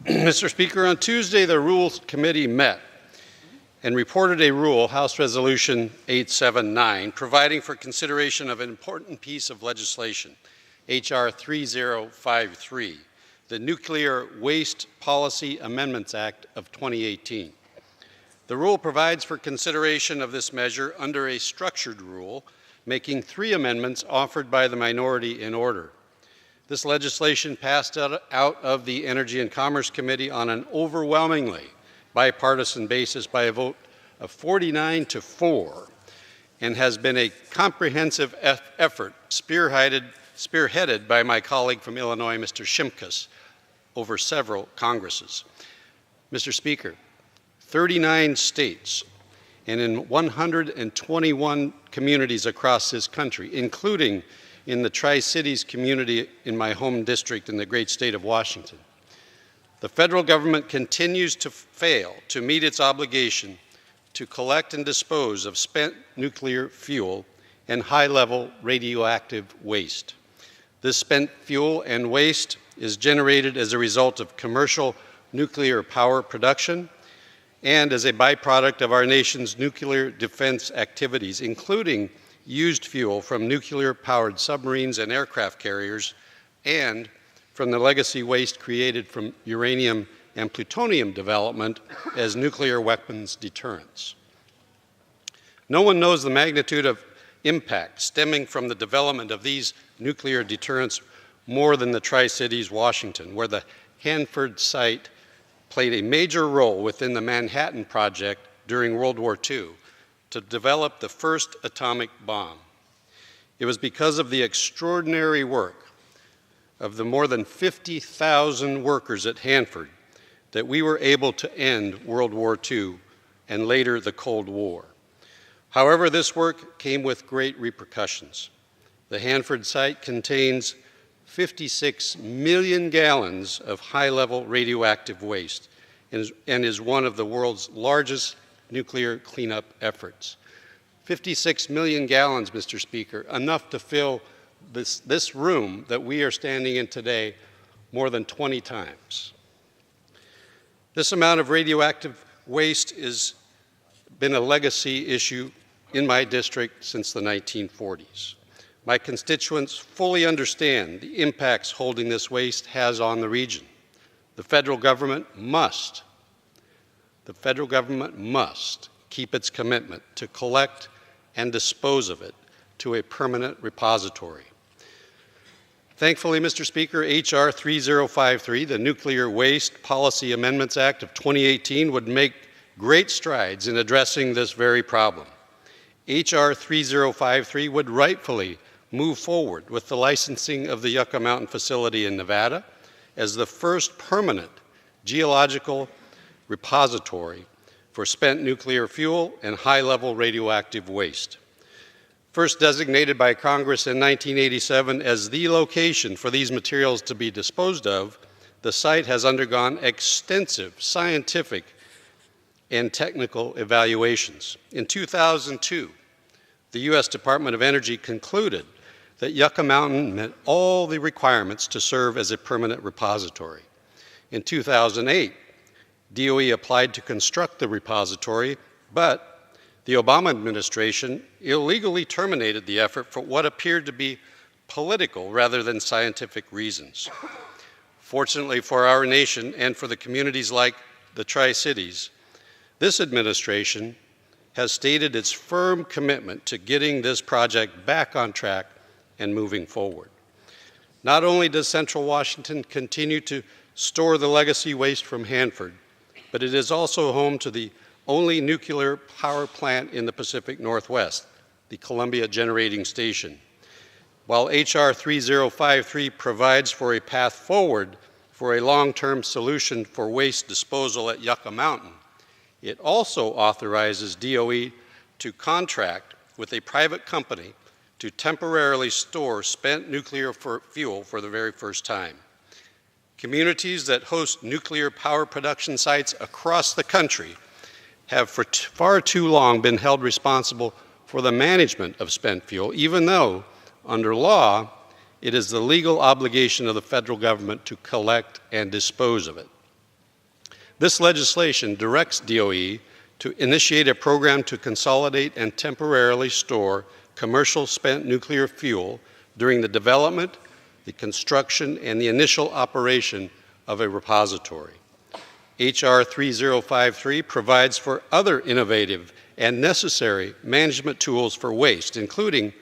Mr. Speaker, on Tuesday, the Rules Committee met and reported a rule, House Resolution 879, providing for consideration of an important piece of legislation, H.R. 3053, the Nuclear Waste Policy Amendments Act of 2018. The rule provides for consideration of this measure under a structured rule, making 3 amendments offered by the minority in order. This legislation passed out of the Energy and Commerce Committee on an overwhelmingly bipartisan basis by a vote of 49-4 and has been a comprehensive effort spearheaded by my colleague from Illinois, Mr. Shimkus, over several Congresses. Mr. Speaker, 39 states and in 121 communities across this country, including in the Tri-Cities community in my home district in the great state of Washington. The federal government continues to fail to meet its obligation to collect and dispose of spent nuclear fuel and high-level radioactive waste. This spent fuel and waste is generated as a result of commercial nuclear power production and as a byproduct of our nation's nuclear defense activities, including used fuel from nuclear-powered submarines and aircraft carriers, and from the legacy waste created from uranium and plutonium development as nuclear weapons deterrents. No one knows the magnitude of impact stemming from the development of these nuclear deterrents more than the Tri-Cities, Washington, where the Hanford site played a major role within the Manhattan Project during World War II to develop the first atomic bomb. It was because of the extraordinary work of the more than 50,000 workers at Hanford that we were able to end World War II and later the Cold War. However, this work came with great repercussions. The Hanford site contains 56 million gallons of high-level radioactive waste and is one of the world's largest nuclear cleanup efforts. 56 million gallons, Mr. Speaker, enough to fill this room that we are standing in today more than 20 times. This amount of radioactive waste has been a legacy issue in my district since the 1940s. My constituents fully understand the impacts holding this waste has on the region. The federal government must keep its commitment to collect and dispose of it to a permanent repository. Thankfully, Mr. Speaker, H.R. 3053, the Nuclear Waste Policy Amendments Act of 2018, would make great strides in addressing this very problem. H.R. 3053 would rightfully move forward with the licensing of the Yucca Mountain facility in Nevada as the first permanent geological repository for spent nuclear fuel and high-level radioactive waste. First designated by Congress in 1987 as the location for these materials to be disposed of, the site has undergone extensive scientific and technical evaluations. In 2002, the U.S. Department of Energy concluded that Yucca Mountain met all the requirements to serve as a permanent repository. In 2008, DOE applied to construct the repository, but the Obama administration illegally terminated the effort for what appeared to be political rather than scientific reasons. Fortunately for our nation and for the communities like the Tri-Cities, this administration has stated its firm commitment to getting this project back on track and moving forward. Not only does Central Washington continue to store the legacy waste from Hanford, but it is also home to the only nuclear power plant in the Pacific Northwest, the Columbia Generating Station. While H.R. 3053 provides for a path forward for a long-term solution for waste disposal at Yucca Mountain, it also authorizes DOE to contract with a private company to temporarily store spent nuclear fuel for the very first time. Communities that host nuclear power production sites across the country have for far too long been held responsible for the management of spent fuel, even though, under law, it is the legal obligation of the federal government to collect and dispose of it. This legislation directs DOE to initiate a program to consolidate and temporarily store commercial spent nuclear fuel during the development, the construction, and the initial operation of a repository. H.R. 3053 provides for other innovative and necessary management tools for waste, including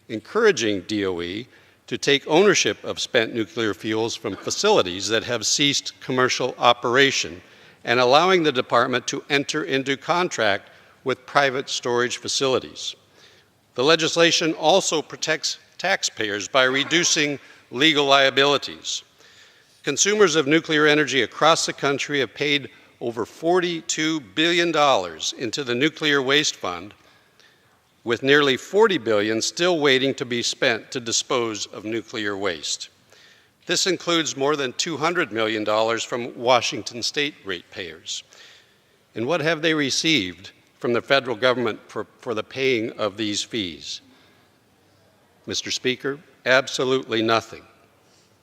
encouraging DOE to take ownership of spent nuclear fuels from facilities that have ceased commercial operation and allowing the department to enter into contract with private storage facilities. The legislation also protects taxpayers by reducing legal liabilities. Consumers of nuclear energy across the country have paid over $42 billion into the Nuclear Waste Fund, with nearly $40 billion still waiting to be spent to dispose of nuclear waste. This includes more than $200 million from Washington state ratepayers. And what have they received from the federal government for the paying of these fees? Mr. Speaker, absolutely nothing.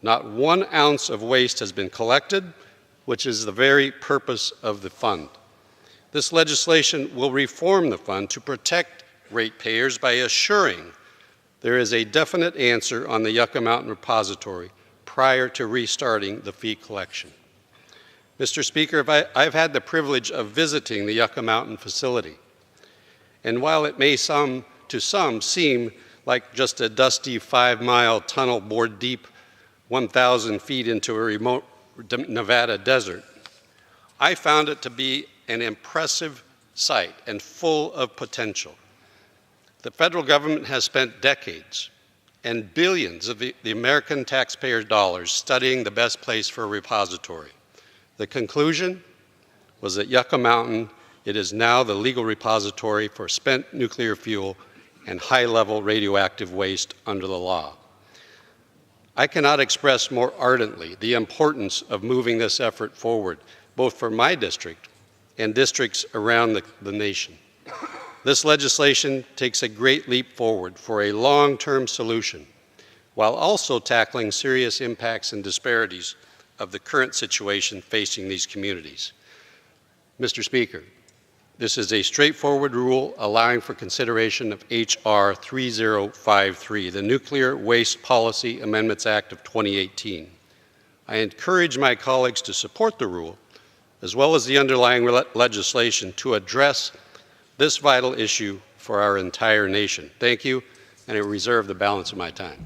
Not 1 ounce of waste has been collected, which is the very purpose of the fund. This legislation will reform the fund to protect ratepayers by assuring there is a definite answer on the Yucca Mountain repository prior to restarting the fee collection. Mr. Speaker, I've had the privilege of visiting the Yucca Mountain facility, and while it may to some seem like just a dusty 5-mile tunnel bored deep 1,000 feet into a remote Nevada desert, I found it to be an impressive site and full of potential. The federal government has spent decades and billions of the American taxpayers' dollars studying the best place for a repository. The conclusion was that Yucca Mountain, it is now the legal repository for spent nuclear fuel and high-level radioactive waste under the law. I cannot express more ardently the importance of moving this effort forward, both for my district and districts around the nation. This legislation takes a great leap forward for a long-term solution, while also tackling serious impacts and disparities of the current situation facing these communities. Mr. Speaker, this is a straightforward rule allowing for consideration of H.R. 3053, the Nuclear Waste Policy Amendments Act of 2018. I encourage my colleagues to support the rule, as well as the underlying legislation, to address this vital issue for our entire nation. Thank you, and I reserve the balance of my time.